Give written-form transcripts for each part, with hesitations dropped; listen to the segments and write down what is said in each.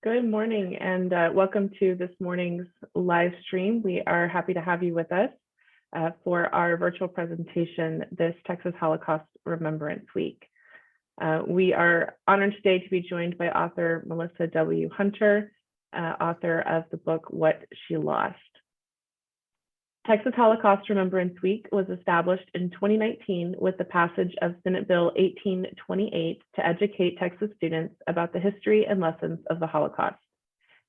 Good morning and welcome to this morning's live stream. We are happy to have you with us for our virtual presentation, this Texas Holocaust Remembrance Week. We are honored today to be joined by author Melissa W. Hunter, author of the book, What She Lost. Texas Holocaust Remembrance Week was established in 2019 with the passage of Senate Bill 1828 to educate Texas students about the history and lessons of the Holocaust.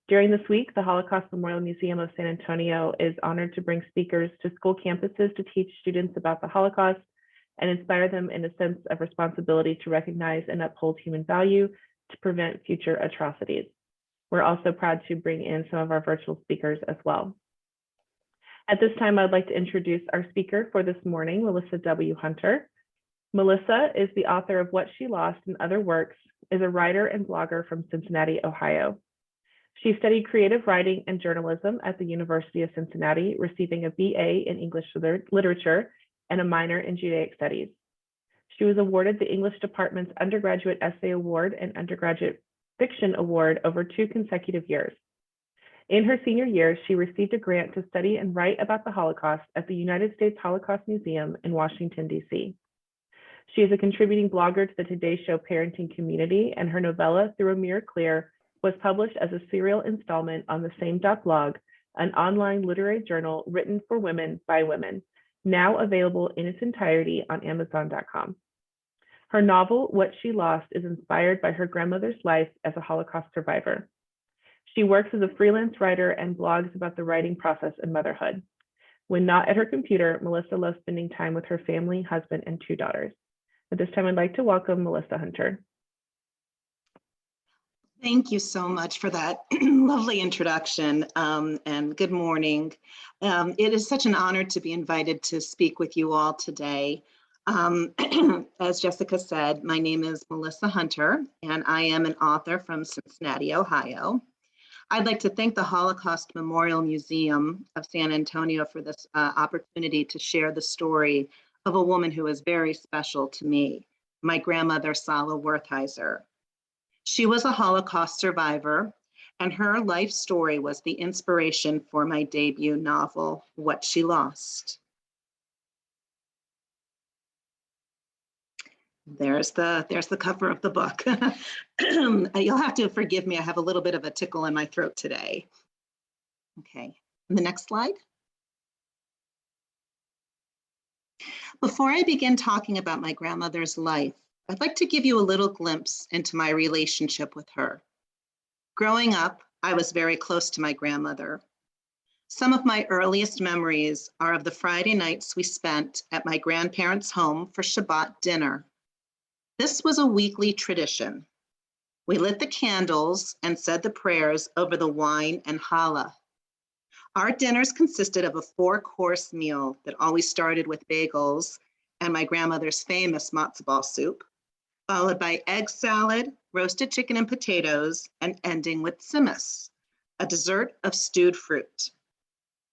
During this week, the Holocaust Memorial Museum of San Antonio is honored to bring speakers to school campuses to teach students about the Holocaust and inspire them in a sense of responsibility to recognize and uphold human value to prevent future atrocities. We're also proud to bring in some of our virtual speakers as well. At this time, I'd like to introduce our speaker for this morning, Melissa W. Hunter. Melissa is the author of What She Lost and Other Works, is a writer and blogger from Cincinnati, Ohio. She studied creative writing and journalism at the University of Cincinnati, receiving a BA in English literature and a minor in Judaic studies. She was awarded the English Department's Undergraduate Essay Award and Undergraduate Fiction Award over 2 consecutive years. In her senior year, she received a grant to study and write about the Holocaust at the United States Holocaust Museum in Washington, D.C. She is a contributing blogger to the Today Show parenting community, and her novella, Through a Mirror Clear, was published as a serial installment on the same blog, an online literary journal written for women by women, now available in its entirety on Amazon.com. Her novel, What She Lost, is inspired by her grandmother's life as a Holocaust survivor. She works as a freelance writer and blogs about the writing process and motherhood. When not at her computer, Melissa loves spending time with her family, husband, and 2 daughters. At this time, I'd like to welcome Melissa Hunter. Thank you so much for that lovely introduction, and good morning. It is such an honor to be invited to speak with you all today. As Jessica said, my name is Melissa Hunter, and I am an author from Cincinnati, Ohio. I'd like to thank the Holocaust Memorial Museum of San Antonio for this opportunity to share the story of a woman who is very special to me, my grandmother, Sala Wertheiser. She was a Holocaust survivor, and her life story was the inspiration for my debut novel, What She Lost. There's the cover of the book. You'll have to forgive me. I have a little bit of a tickle in my throat today. Okay, the next slide. Before I begin talking about my grandmother's life, I'd like to give you a little glimpse into my relationship with her. Growing up, I was very close to my grandmother. Some of my earliest memories are of the Friday nights we spent at my grandparents' home for Shabbat dinner. This was a weekly tradition. We lit the candles and said the prayers over the wine and challah. Our dinners consisted of a 4-course meal that always started with bagels and my grandmother's famous matzo ball soup, followed by egg salad, roasted chicken and potatoes, and ending with tzimmus, a dessert of stewed fruit.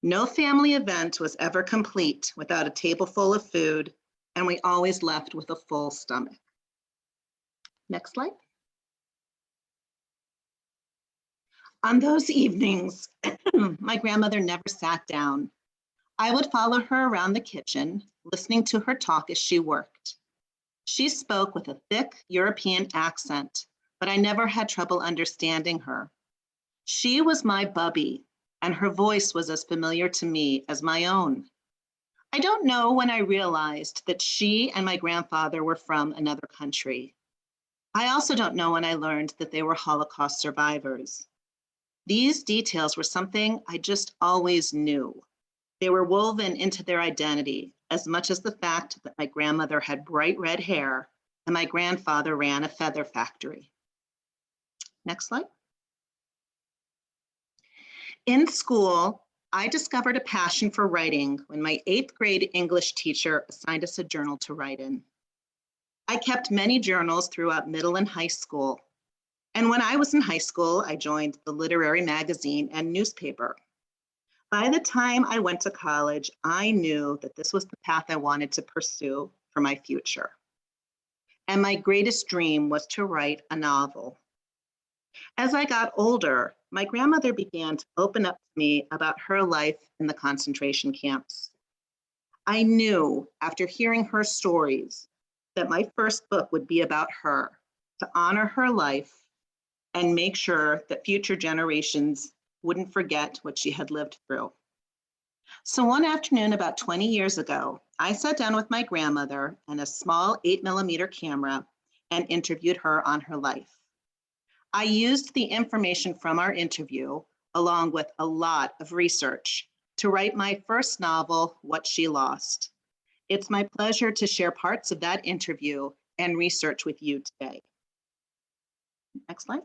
No family event was ever complete without a table full of food, and we always left with a full stomach. Next slide. On those evenings, my grandmother never sat down. I would follow her around the kitchen, listening to her talk as she worked. She spoke with a thick European accent, but I never had trouble understanding her. She was my bubby, and her voice was as familiar to me as my own. I don't know when I realized that she and my grandfather were from another country. I also don't know when I learned that they were Holocaust survivors. These details were something I just always knew. They were woven into their identity as much as the fact that my grandmother had bright red hair and my grandfather ran a feather factory. Next slide. In school, I discovered a passion for writing when my 8th grade English teacher assigned us a journal to write in. I kept many journals throughout middle and high school. And when I was in high school, I joined the literary magazine and newspaper. By the time I went to college, I knew that this was the path I wanted to pursue for my future. And my greatest dream was to write a novel. As I got older, my grandmother began to open up to me about her life in the concentration camps. I knew after hearing her stories that my first book would be about her, to honor her life and make sure that future generations wouldn't forget what she had lived through. So one afternoon about 20 years ago, I sat down with my grandmother and a small 8mm camera and interviewed her on her life. I used the information from our interview, along with a lot of research, to write my first novel, What She Lost. It's my pleasure to share parts of that interview and research with you today. Next slide.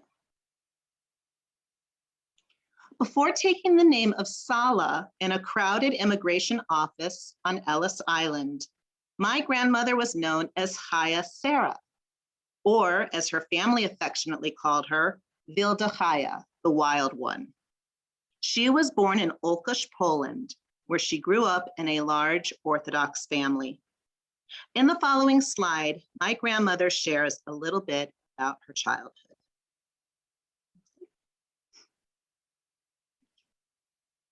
Before taking the name of Sala in a crowded immigration office on Ellis Island, my grandmother was known as Chaya Sarah, or as her family affectionately called her, Wilde Chaya, the wild one. She was born in Olkusz, Poland, where she grew up in a large Orthodox family. In the following slide, my grandmother shares a little bit about her childhood.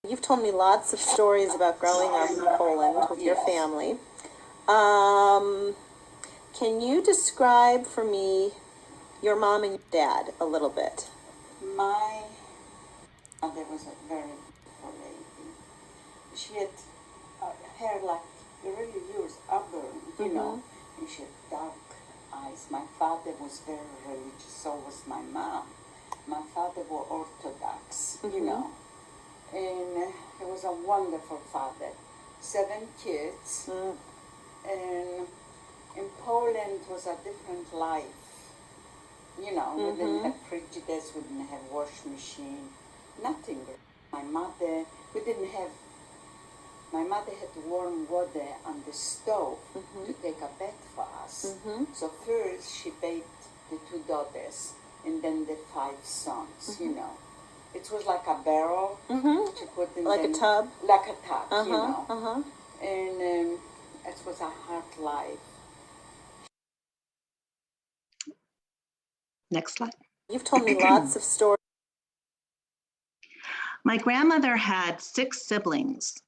You've told me lots of stories about growing up in Poland with your family. Can you describe for me your mom and your dad a little bit? My mother was a very beautiful lady. She had hair like really yours, auburn, you know, and she had dark eyes. My father was very religious, so was my mom. My father was Orthodox, you know, and he was a wonderful father. 7 kids, and in Poland was a different life. You know, we didn't have frigidaires, we didn't have wash machine, nothing. My mother had warm water on the stove to take a bath for us. So first she bathed the 2 daughters and then the 5 sons, you know. It was like a barrel to put in Like a tub? Like a tub, you know. And it was a hard life. Next slide. You've told me lots of stories. My grandmother had 6 siblings.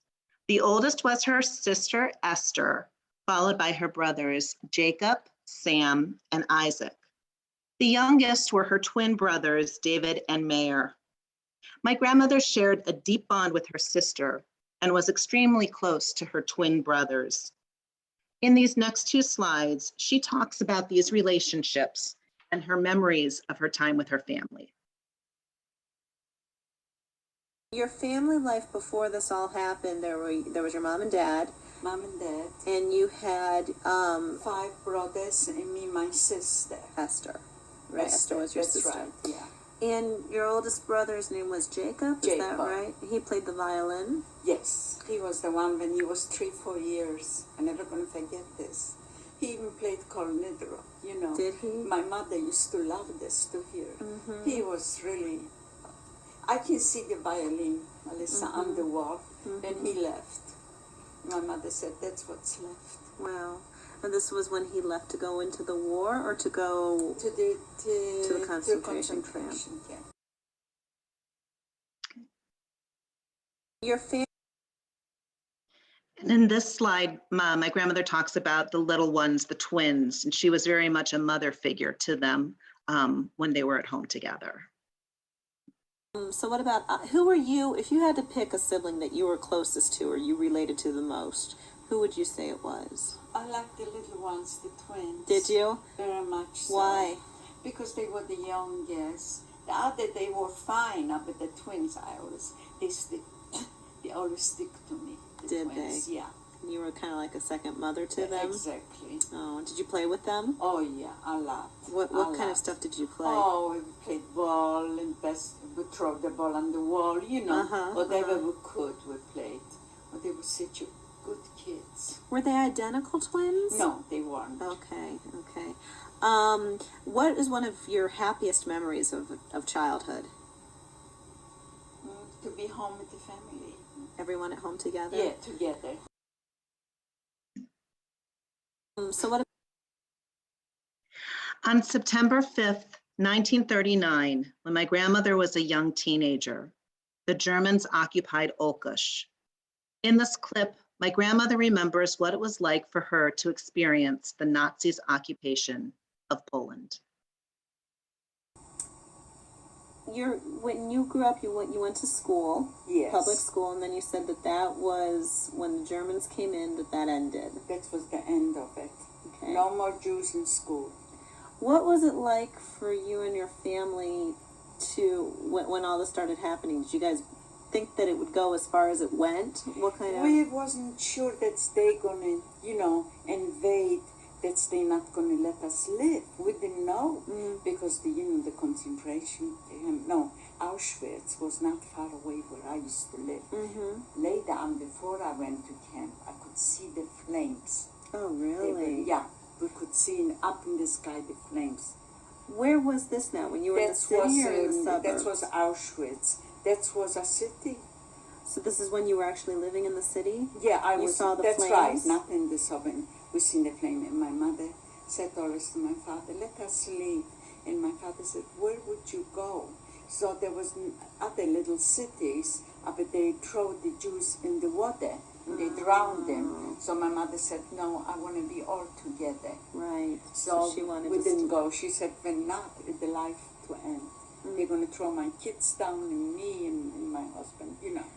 The oldest was her sister, Esther, followed by her brothers, Jacob, Sam, and Isaac. The youngest were her twin brothers, David and Mayer. My grandmother shared a deep bond with her sister and was extremely close to her twin brothers. In these next 2 slides, she talks about these relationships and her memories of her time with her family. Your family life before this all happened, there was your mom and dad. Mom and dad. And you had 5 brothers and me, my sister. Esther. Right, Esther was your sister. Right, yeah. And your oldest brother's name was Jacob, is that Jacob. right? He played the violin? Yes, he was the one when he was 3-4 years. I'm never going to forget this. He even played cornetto, you know. Did he? My mother used to love this to hear. He was really, I can see the violin, Melissa, on the wall, and he left. My mother said, that's what's left. Wow. And this was when he left to go into the war or to go To the concentration camp? Your family. And in this slide, my grandmother talks about the little ones, the twins, and she was very much a mother figure to them when they were at home together. So what about, who were you, if you had to pick a sibling that you were closest to or you related to the most, who would you say it was? I like the little ones, the twins. Did you? Very much so. Why? Because they were the youngest. The other, they were fine, but the twins, they always stick to me. Did twins. they? Yeah. You were kind of like a second mother to them? Exactly. Oh, did you play with them? Oh yeah, a lot. What kind of stuff did you play? Oh, we played ball and we throw the ball on the wall, you know. Whatever we could, we played. But they were such good kids. Were they identical twins? No, they weren't. Okay. What is one of your happiest memories of childhood? To be home with the family. Everyone at home together? Yeah, together. So what? On September 5th, 1939, when my grandmother was a young teenager, the Germans occupied Olkusz. In this clip, my grandmother remembers what it was like for her to experience the Nazis' occupation of Poland. When you grew up, you went to school, Yes. public school, and then you said that was when the Germans came in, that ended. That was the end of it. Okay. No more Jews in school. What was it like for you and your family when all this started happening? Did you guys think that it would go as far as it went? What kind of... We wasn't sure that they gonna, invade, that they not gonna let us live. We didn't know because the concentration camp, Auschwitz was not far away where I used to live. Mm-hmm. Later on, before I went to camp, I could see the flames. Oh, really? We could see up in the sky the flames. Where was this now? When you were in the city or in the suburbs? That was Auschwitz. That was a city. So this is when you were actually living in the city? Yeah, You saw the that's flames? right, not in the suburb. We seen the flame, and my mother said always to my father, "Let us leave." And my father said, "Where would you go?" So there was other little cities, but they throw the Jews in the water and they drowned them. So my mother said, "No, I want to be all together." Right. So she wanted we to didn't go. She said, "When not, the life to end. They're going to throw my kids down and me and my husband,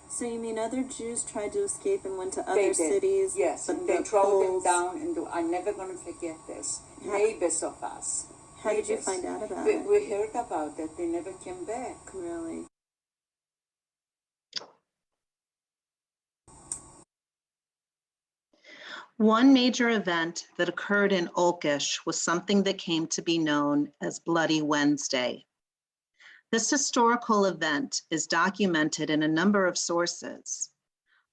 So you mean other Jews tried to escape and went to They other did. cities? Yes, but and they the throw them Poles- down, and I'm never going to forget this. Neighbors of us. How did you Neighbors. find out about we, it? We heard about that. They never came back. Really? One major event that occurred in Olkusz was something that came to be known as Bloody Wednesday. This historical event is documented in a number of sources.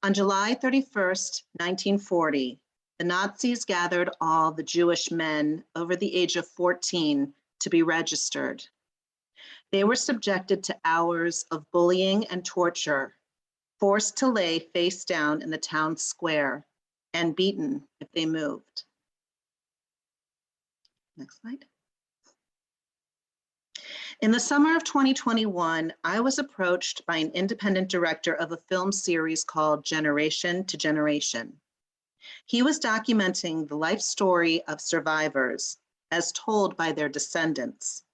On July 31st, 1940, the Nazis gathered all the Jewish men over the age of 14 to be registered. They were subjected to hours of bullying and torture, forced to lay face down in the town square, and beaten if they moved. Next slide. In the summer of 2021, I was approached by an independent director of a film series called Generation to Generation. He was documenting the life story of survivors as told by their descendants.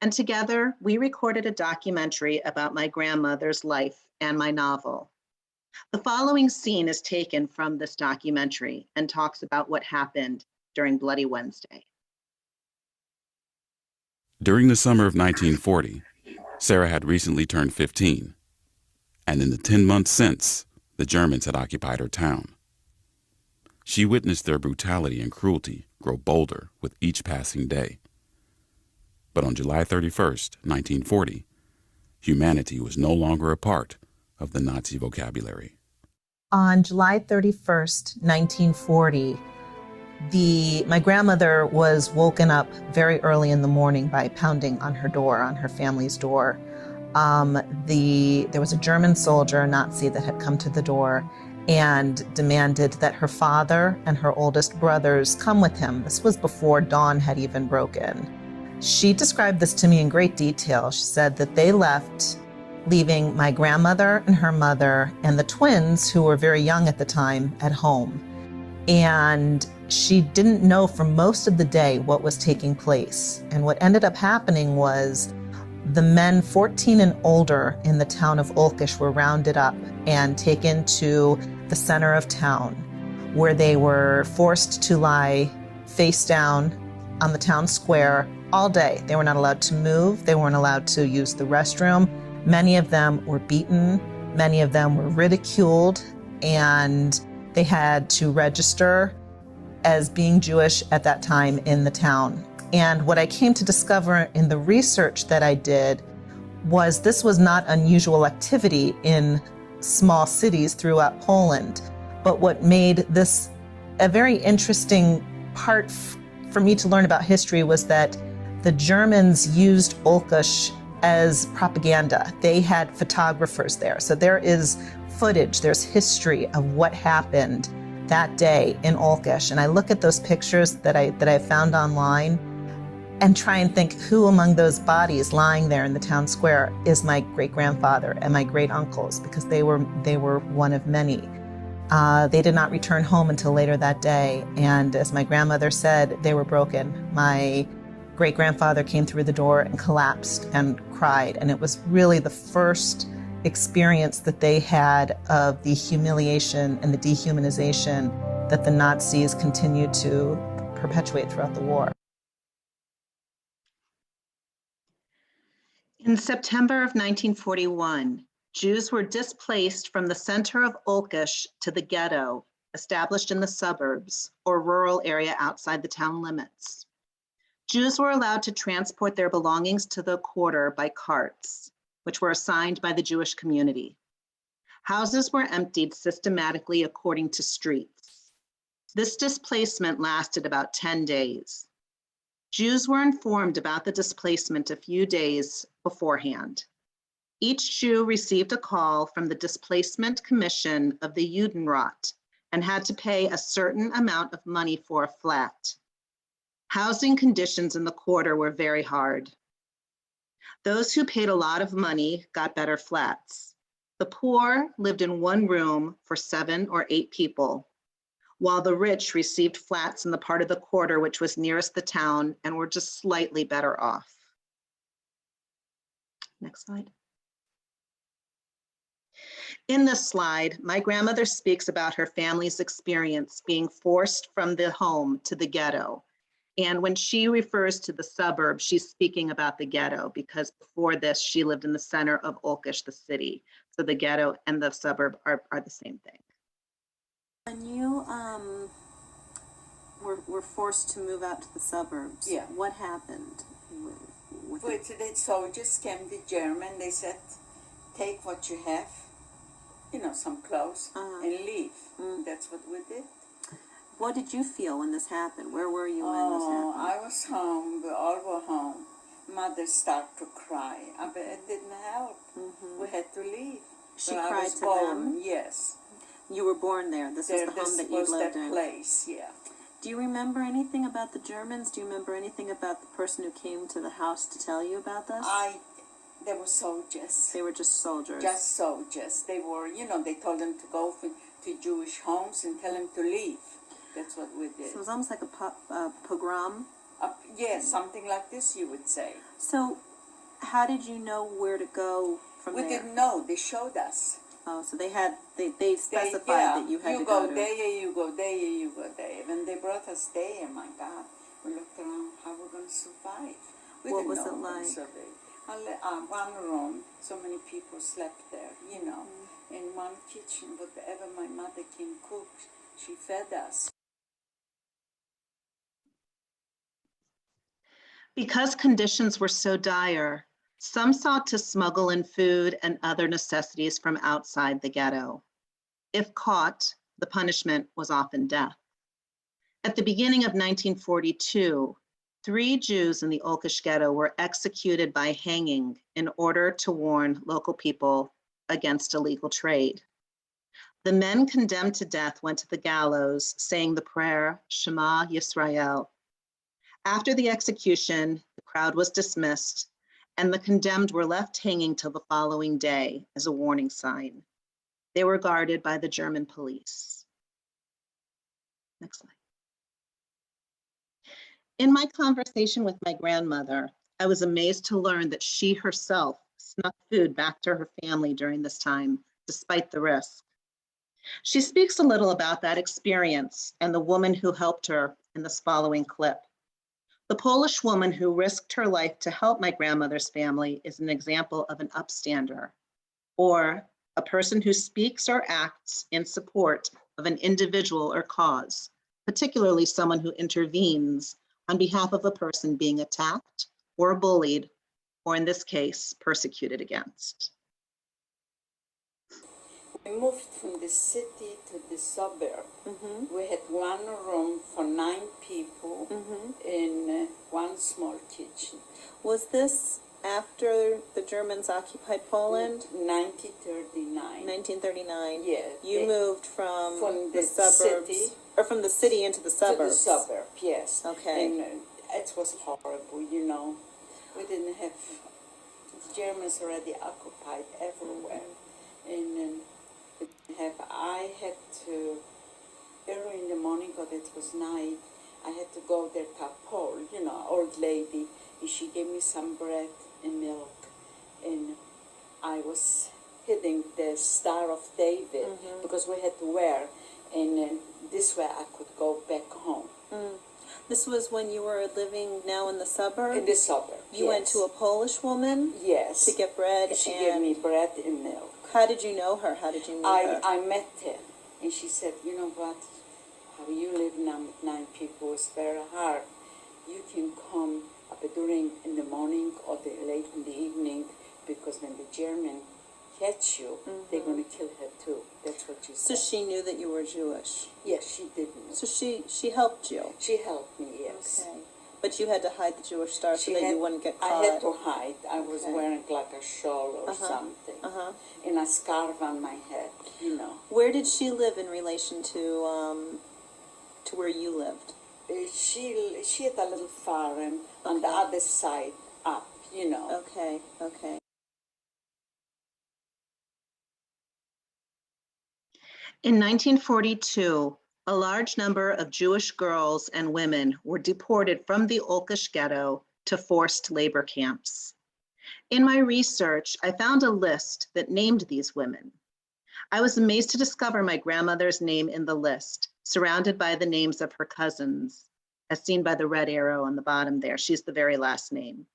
And together, we recorded a documentary about my grandmother's life and my novel. The following scene is taken from this documentary and talks about what happened during Bloody Wednesday. During the summer of 1940, Sarah had recently turned 15, and in the 10 months since, the Germans had occupied her town. She witnessed their brutality and cruelty grow bolder with each passing day. But on July 31st, 1940, humanity was no longer a part of the Nazi vocabulary. On July 31st, 1940, my grandmother was woken up very early in the morning by pounding on her door, on her family's door. There was a German soldier, a Nazi, that had come to the door and demanded that her father and her oldest brothers come with him. This was before dawn had even broken. She described this to me in great detail. She said that they left, leaving my grandmother and her mother and the twins, who were very young at the time, at home. And she didn't know for most of the day what was taking place. And what ended up happening was the men 14 and older in the town of Olkusz were rounded up and taken to the center of town, where they were forced to lie face down on the town square all day. They were not allowed to move. They weren't allowed to use the restroom. Many of them were beaten. Many of them were ridiculed, and they had to register as being Jewish at that time in the town. And what I came to discover in the research that I did was this was not unusual activity in small cities throughout Poland. But what made this a very interesting part for me to learn about history was that the Germans used Olkusz as propaganda. They had photographers there. So there is footage, there's history of what happened that day in Olkusz. And I look at those pictures that I found online, and try and think who among those bodies lying there in the town square is my great-grandfather and my great-uncles, because they were one of many. They did not return home until later that day, and as my grandmother said, they were broken. My great-grandfather came through the door and collapsed and cried, and it was really the first experience that they had of the humiliation and the dehumanization that the Nazis continued to perpetuate throughout the war. In September of 1941, Jews were displaced from the center of Olkish to the ghetto, established in the suburbs or rural area outside the town limits. Jews were allowed to transport their belongings to the quarter by carts, which were assigned by the Jewish community. Houses were emptied systematically according to streets. This displacement lasted about 10 days. Jews were informed about the displacement a few days beforehand. Each Jew received a call from the Displacement Commission of the Judenrat and had to pay a certain amount of money for a flat. Housing conditions in the quarter were very hard. Those who paid a lot of money got better flats. The poor lived in one room for 7 or 8 people, while the rich received flats in the part of the quarter which was nearest the town and were just slightly better off. Next slide. In this slide, my grandmother speaks about her family's experience being forced from the home to the ghetto. And when she refers to the suburb, she's speaking about the ghetto, because before this, she lived in the center of Olkish, the city. So the ghetto and the suburb are the same thing. When you were forced to move out to the suburbs, Yeah. what happened? With But the soldiers came, the German, they said, take what you have, some clothes, and leave. That's what we did. What did you feel when this happened? Where were you when this happened? I was home, we all were home. Mother started to cry, but it didn't help. We had to leave. She When I cried was to born, them? Yes. You were born there. This was the home that you was lived that in. place, yeah. Do you remember anything about the Germans? Do you remember anything about the person who came to the house to tell you about this? They were soldiers. They were just soldiers. Just soldiers. They were, they told them to go to Jewish homes and tell them to leave. That's what we did. So it was almost like a pogrom? Yeah, something like this, you would say. So how did you know where to go from there? We didn't know. They showed us. Oh, so they specified that you had to go to. You go there, you go there, you go there. When they brought us there, my God, we looked around, how we're going to survive. What was it like? One room, so many people slept there, in one kitchen, whatever my mother can cook, she fed us. Because conditions were so dire, some sought to smuggle in food and other necessities from outside the ghetto. If caught, the punishment was often death. At the beginning of 1942, 3 Jews in the Olkish ghetto were executed by hanging in order to warn local people against illegal trade. The men condemned to death went to the gallows saying the prayer, Shema Yisrael. After the execution, the crowd was dismissed and the condemned were left hanging till the following day as a warning sign. They were guarded by the German police. Next slide. In my conversation with my grandmother, I was amazed to learn that she herself snuck food back to her family during this time, despite the risk. She speaks a little about that experience and the woman who helped her in this following clip. The Polish woman who risked her life to help my grandmother's family is an example of an upstander, or a person who speaks or acts in support of an individual or cause, particularly someone who intervenes on behalf of a person being attacked or bullied, or in this case, persecuted against. We moved from the city to the suburb. We had one room for 9 people in one small kitchen. Was this after the Germans occupied Poland? 1939. 1939. Yeah. You moved from the suburbs, city, or from the city into the suburbs. to the suburb, yes. Okay. And it was horrible, you know. We didn't have, the Germans already occupied everywhere. And we didn't have, I had to, early in the morning, because it was night, I had to go there to Paul, you know, old lady, and she gave me some bread and milk. And I was hitting the Star of David because we had to wear, and this way I could go back home. This was when you were living now in the suburbs? Mm-hmm. In the suburb, You went to a Polish woman yes. to get bread? She and gave me bread and milk. How did you know her? How did you meet her? I met her, and she said, you know what, how you live now with 9 people is very hard. You can come up during in the morning or late in the evening, because when the German catch you, they're going to kill her too. That's what she So said. she knew that you were Jewish. Yes, she didn't. So she helped you. She helped me, yes. Okay. But you had to hide the Jewish star so that you wouldn't get caught. I had to hide. I was Okay. wearing like a shawl or something, and a scarf on my head, you know. Where did she live in relation to where you lived? She had a little farm on the other side up, you know. Okay, okay. In 1942, a large number of Jewish girls and women were deported from the Olkish Ghetto to forced labor camps. In my research, I found a list that named these women. I was amazed to discover my grandmother's name in the list, surrounded by the names of her cousins, as seen by the red arrow on the bottom there. She's the very last name.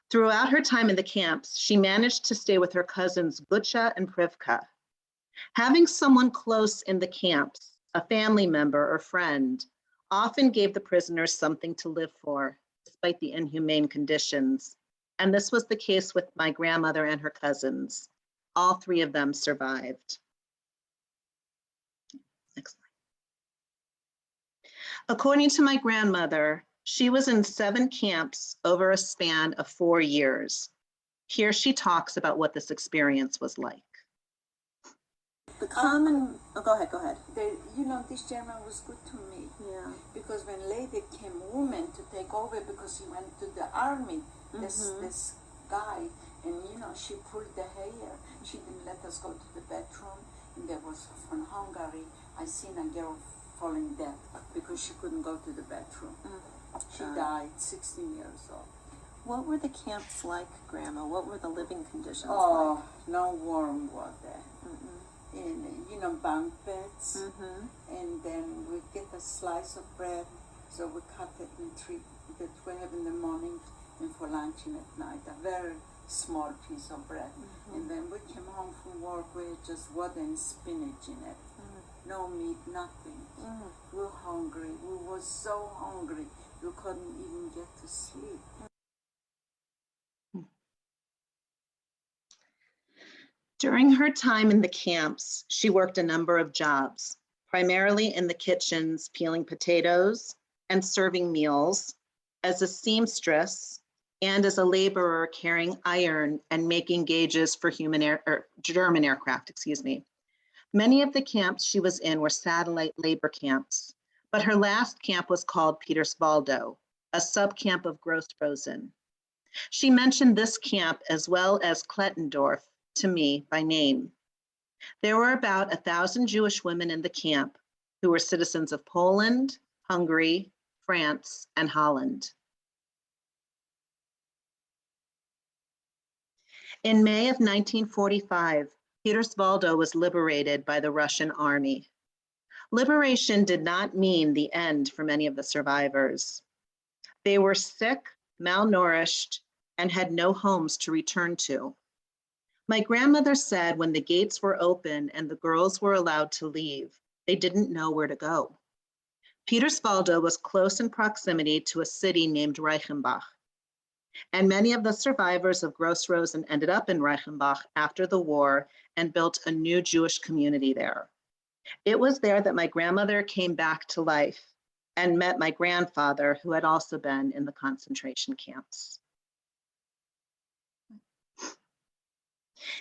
Throughout her time in the camps, she managed to stay with her cousins Gutcha and Privka. Having someone close in the camps, a family member or friend, often gave the prisoners something to live for, despite the inhumane conditions. And this was the case with my grandmother and her cousins. All 3 of them survived. Next slide. According to my grandmother, she was in 7 camps over a span of 4 years. Here she talks about what this experience was like. The common... Oh, go ahead. You know, this German was good to me. Yeah. Because when later came woman to take over, because he went to the army, this guy, and you know, she pulled the hair. She didn't let us go to the bathroom. And there was from Hungary, I seen a girl falling dead because she couldn't go to the bathroom. She died 16 years old. What were the camps like, Grandma? What were the living conditions Oh, no warm water. And, you know, bunk beds. And then we get a slice of bread, so we cut it in 3 that we have in the morning and for lunch and at night. A very small piece of bread. And then we came home from work with just water and spinach in it. No meat, nothing. We were hungry. We were so hungry we couldn't even get to sleep. During her time in the camps, she worked a number of jobs, primarily in the kitchens, peeling potatoes and serving meals, as a seamstress, and as a laborer carrying iron and making gauges for German aircraft, Many of the camps she was in were satellite labor camps, but her last camp was called Peterswaldo, a subcamp of Gross-Rosen. She mentioned this camp as well as Klettendorf to me by name. There were about 1,000 Jewish women in the camp who were citizens of Poland, Hungary, France, and Holland. In May of 1945, Peterswaldo was liberated by the Russian army. Liberation did not mean the end for many of the survivors. They were sick, malnourished, and had no homes to return to. My grandmother said when the gates were open and the girls were allowed to leave, they didn't know where to go. Peterswaldo was close in proximity to a city named Reichenbach, and many of the survivors of Gross-Rosen ended up in Reichenbach after the war and built a new Jewish community there. It was there that my grandmother came back to life and met my grandfather, who had also been in the concentration camps.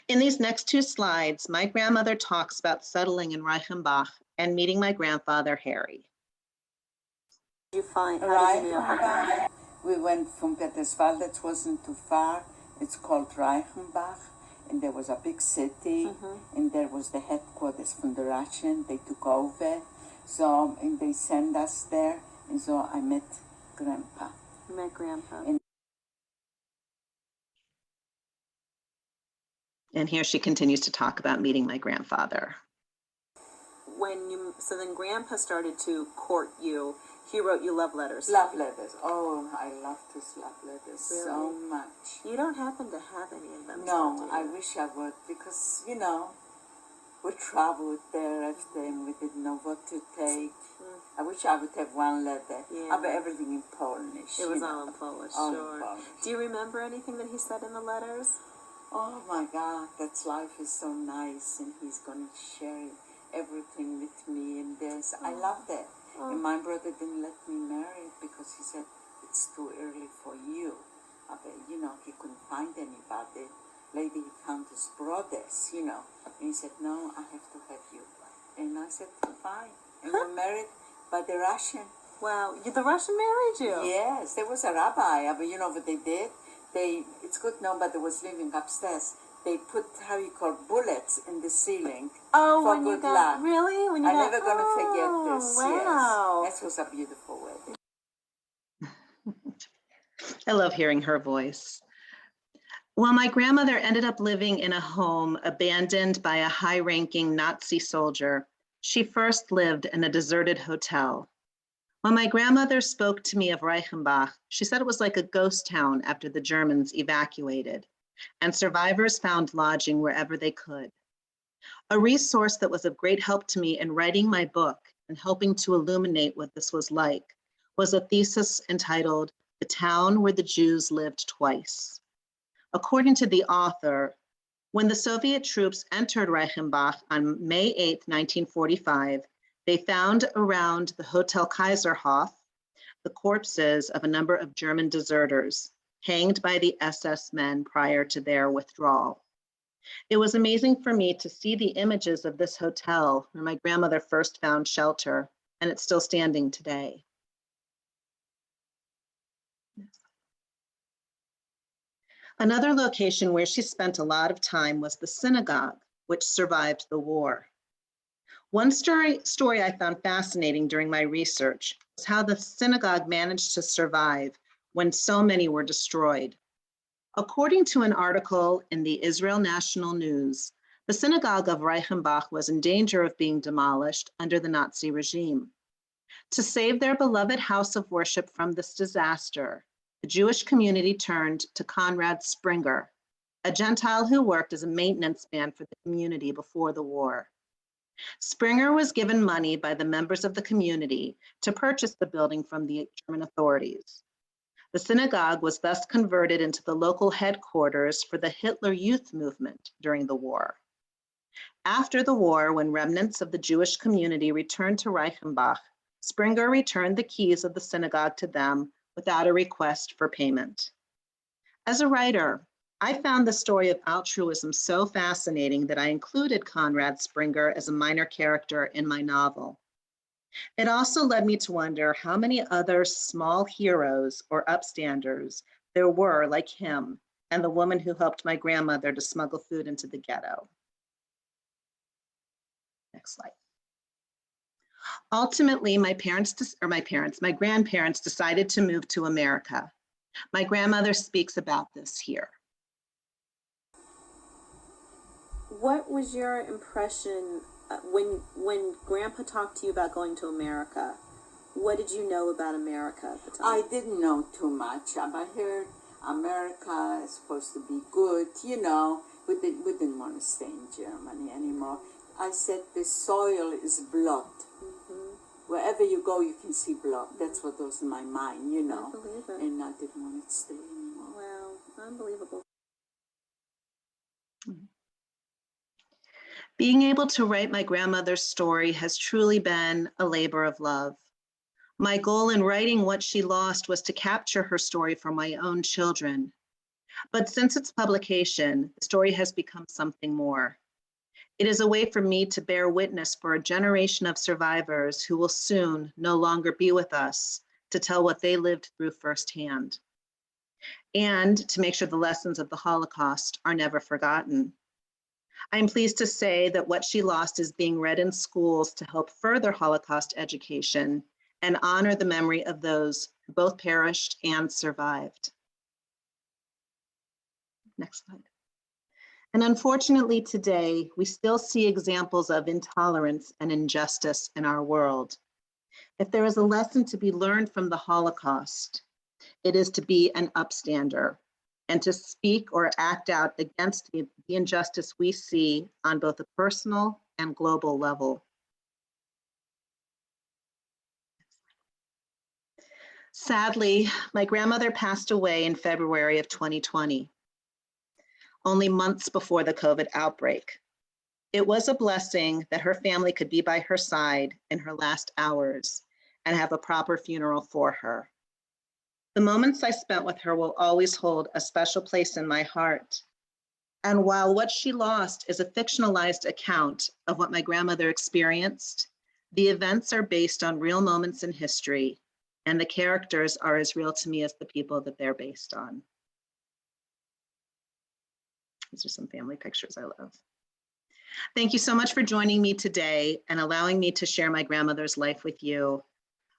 In these next 2 slides, my grandmother talks about settling in Reichenbach and meeting my grandfather, Harry. you find? How did you know her? Reichenbach. We went from Peterswald, that wasn't too far. It's called Reichenbach, and there was a big city, and there was the headquarters from the Russian. They took over, so and they sent us there, and so I met Grandpa. You met Grandpa. And here she continues to talk about meeting my grandfather. So then Grandpa started to court you. He wrote you love letters. Love letters. Oh, I love those love letters so Really? much. You don't happen to have any of them. No, do you? I wish I would, because, you know, we traveled there after and we didn't know what to take. I wish I would have one letter. Yeah. But everything in Polish. It was you know. all in Polish, All in sure. Polish. Do you remember anything that he said in the letters? Oh my God, that life is so nice, and he's going to share everything with me and this. I love that. And my brother didn't let me marry because he said, it's too early for you. But, you know, he couldn't find anybody. Later he found his brothers, you know. And he said, no, I have to have you. And I said, fine. And we married by the Russian. Wow, the Russian married you? Yes, there was a rabbi, but you know what they did? It's good nobody was living upstairs. They put, how you call, bullets in the ceiling. Oh, for when you good got, luck. really? When you I'm got, never going to forget this. Wow. Yes, that was a beautiful wedding. I love hearing her voice. Well, my grandmother ended up living in a home abandoned by a high-ranking Nazi soldier. She first lived in a deserted hotel. When my grandmother spoke to me of Reichenbach, she said it was like a ghost town after the Germans evacuated, and survivors found lodging wherever they could. A resource that was of great help to me in writing my book and helping to illuminate what this was like was a thesis entitled "The Town Where the Jews Lived Twice." According to the author, when the Soviet troops entered Reichenbach on May 8, 1945, they found around the Hotel Kaiserhof the corpses of a number of German deserters hanged by the SS men prior to their withdrawal. It was amazing for me to see the images of this hotel where my grandmother first found shelter, and it's still standing today. Another location where she spent a lot of time was the synagogue, which survived the war. One story I found fascinating during my research was how the synagogue managed to survive when so many were destroyed. According to an article in the Israel National News, the synagogue of Reichenbach was in danger of being demolished under the Nazi regime. To save their beloved house of worship from this disaster, the Jewish community turned to Conrad Springer, a Gentile who worked as a maintenance man for the community before the war. Springer was given money by the members of the community to purchase the building from the German authorities. The synagogue was thus converted into the local headquarters for the Hitler Youth movement during the war. After the war, when remnants of the Jewish community returned to Reichenbach, Springer returned the keys of the synagogue to them without a request for payment. As a writer, I found the story of altruism so fascinating that I included Conrad Springer as a minor character in my novel. It also led me to wonder how many other small heroes or upstanders there were like him and the woman who helped my grandmother to smuggle food into the ghetto. Next slide. Ultimately, my grandparents decided to move to America. My grandmother speaks about this here. What was your impression when Grandpa talked to you about going to America? What did you know about America at the time? I didn't know too much. I heard America is supposed to be good, you know. We didn't want to stay in Germany anymore. I said the soil is blood. Wherever you go, you can see blood. That's what was in my mind, you know. I believe it. And I didn't want to stay anymore. Wow, unbelievable. Being able to write my grandmother's story has truly been a labor of love. My goal in writing what she lost was to capture her story for my own children. But since its publication, the story has become something more. It is a way for me to bear witness for a generation of survivors who will soon no longer be with us to to tell what they lived through firsthand, and to make sure the lessons of the Holocaust are never forgotten. I'm pleased to say that What She Lost is being read in schools to help further Holocaust education and honor the memory of those who both perished and survived. Next slide. And unfortunately today, we still see examples of intolerance and injustice in our world. If there is a lesson to be learned from the Holocaust, it is to be an upstander and to speak or act out against the injustice we see on both a personal and global level. Sadly, my grandmother passed away in February of 2020, only months before the COVID outbreak. It was a blessing that her family could be by her side in her last hours and have a proper funeral for her. The moments I spent with her will always hold a special place in my heart. And while What She Lost is a fictionalized account of what my grandmother experienced, the events are based on real moments in history, and the characters are as real to me as the people that they're based on. These are some family pictures I love. Thank you so much for joining me today and allowing me to share my grandmother's life with you.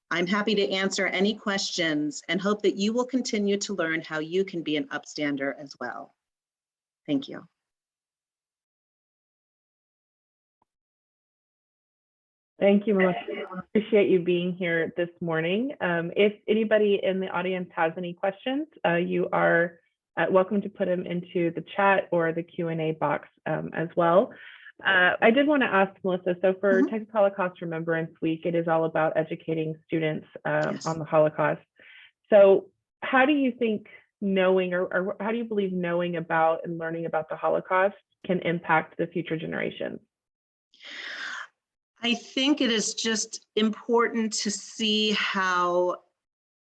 I'm happy to answer any questions and hope that you will continue to learn how you can be an upstander as well. Thank you. Thank you, Melissa. Appreciate you being here this morning. If anybody in the audience has any questions, you are welcome to put them into the chat or the Q&A box as well. I did want to ask Melissa, so for Texas Holocaust Remembrance Week, it is all about educating students Yes. on the Holocaust. So how do you think knowing or how do you believe knowing about and learning about the Holocaust can impact the future generations? I think it is just important to see how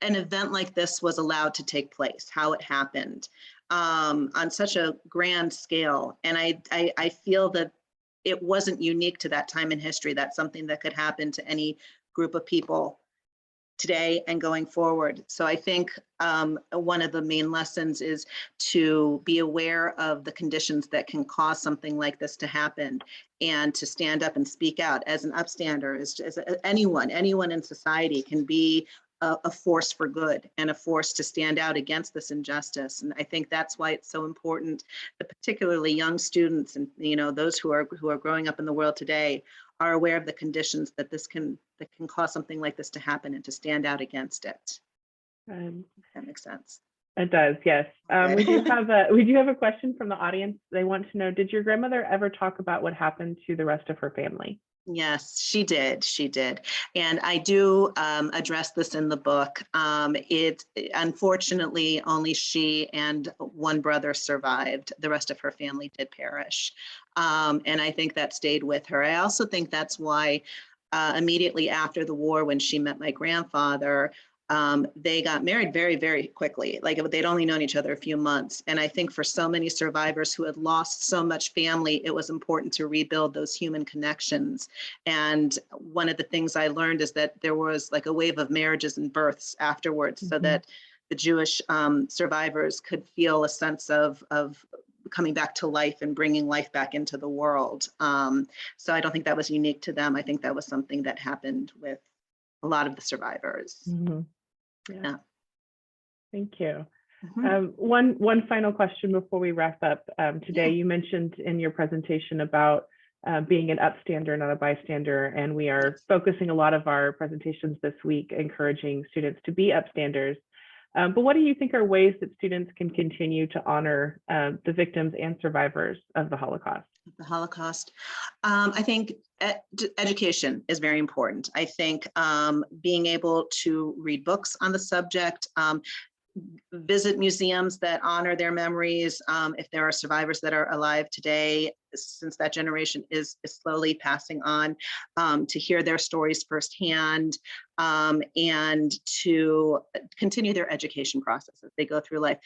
an event like this was allowed to take place, how it happened on such a grand scale. And I feel that it wasn't unique to that time in history. That's something that could happen to any group of people today and going forward. So I think one of the main lessons is to be aware of the conditions that can cause something like this to happen and to stand up and speak out as an upstander, as anyone in society can be a force for good and a force to stand out against this injustice. And I think that's why it's so important that particularly young students and those who are growing up in the world today are aware of the conditions that can cause something like this to happen and to stand out against it. If that makes sense. It does, yes. We do have a question from the audience. They want to know, did your grandmother ever talk about what happened to the rest of her family? Yes, she did. She did. And I do address this in the book. Unfortunately, only she and one brother survived. The rest of her family did perish. And I think that stayed with her. I also think that's why immediately after the war, when she met my grandfather, they got married very, very quickly. Like they'd only known each other a few months. And I think for so many survivors who had lost so much family, it was important to rebuild those human connections. And one of the things I learned is that there was like a wave of marriages and births afterwards, so that the Jewish survivors could feel a sense of coming back to life and bringing life back into the world. So I don't think that was unique to them. I think that was something that happened with a lot of the survivors. Yeah. Thank you. One final question before we wrap up today. You mentioned in your presentation about being an upstander, not a bystander, and we are focusing a lot of our presentations this week encouraging students to be upstanders. But what do you think are ways that students can continue to honor the victims and survivors of the Holocaust? I think education is very important. I think being able to read books on the subject, visit museums that honor their memories. If there are survivors that are alive today, since that generation is slowly passing on, to hear their stories firsthand, and to continue their education process as they go through life,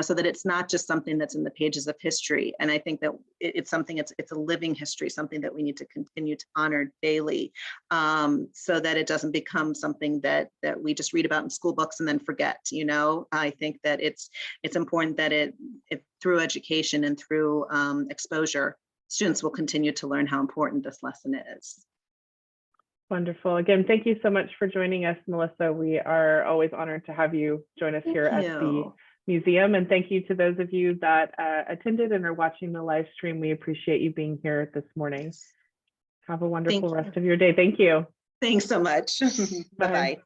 so that it's not just something that's in the pages of history. And I think that it's something, it's a living history, something that we need to continue to honor daily, so that it doesn't become something that we just read about in school books and then forget. I think that it's important that it through education and through exposure, students will continue to learn how important this lesson is. Wonderful. Again, thank you so much for joining us, Melissa. We are always honored to have you join us here at the museum. And thank you to those of you that attended and are watching the live stream. We appreciate you being here this morning. Have a wonderful rest of your day. Thank you. Thanks so much. Bye-bye.